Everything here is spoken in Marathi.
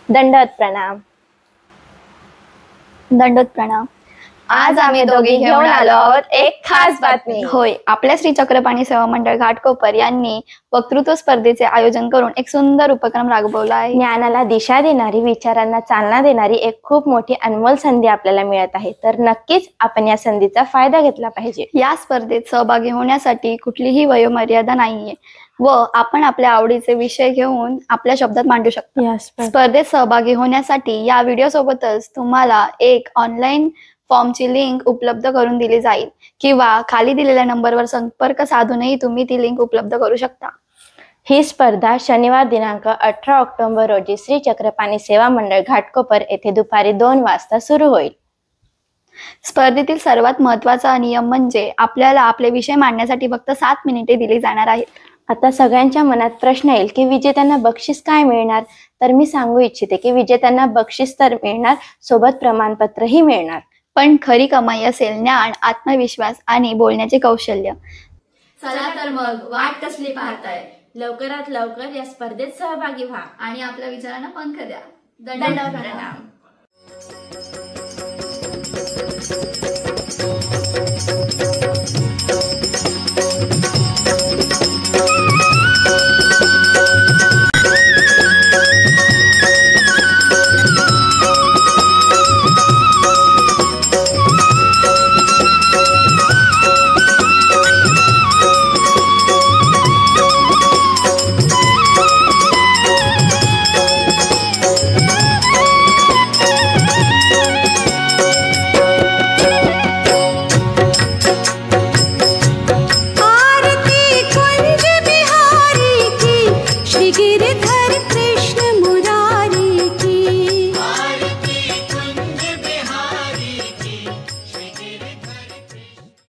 दंडवत प्रणाम. दंडवत प्रणाम. आज आम्ही दोघे घेऊन आलो आहोत एक खास बातमी. होय, आपल्या श्री चक्रपाणी सेवा मंडळ घाटकोपर यांनी वक्तृत्व स्पर्धेचे आयोजन करून एक सुंदर उपक्रम राबवला आहे. ज्ञानाला दिशा देणारी, विचारांना चालना देणारी एक खूप मोठी अनमोल संधी आपल्याला मिळत आहे. तर नक्कीच आपण या संधीचा फायदा घेतला पाहिजे. या स्पर्धेत सहभागी होण्यासाठी कुठलीही वयोमर्यादा नाहीये व आपण आपल्या आवडीचे विषय घेऊन आपल्या शब्दात मांडू शकतो. स्पर्धेत सहभागी होण्यासाठी या व्हिडिओ सोबतच तुम्हाला एक ऑनलाईन फॉर्मची लिंक उपलब्ध करून दिली जाईल किंवा खाली दिलेल्या नंबरवर संपर्क साधूनही तुम्ही ती लिंक उपलब्ध करू शकता. ही स्पर्धा शनिवार दिनांक 18 ऑक्टोबर रोजी श्री चक्रपाणी सेवा मंडळ घाटकोपर येथे दुपारी 2 वाजता सुरू होईल. स्पर्धेतील सर्वात महत्त्वाचा नियम म्हणजे आपल्याला आपले विषय मांडण्यासाठी फक्त 7 मिनिटे दिली जाणार आहेत. आता सगळ्यांच्या मनात प्रश्न येईल की विजेत्यांना बक्षीस काय मिळणार. तर मी सांगू इच्छिते की विजेत्यांना बक्षीस तर मिळणार, सोबत प्रमाणपत्रही मिळणार. पण खरी कमाई असेल ज्ञान, आत्मविश्वास आणि बोलण्याचे कौशल्य. चला तर मग वाट कसली पाहताय, लवकरात लवकर या स्पर्धेत सहभागी व्हा आणि आपल्या विचारांना पंख द्या. दंडवत प्रणाम.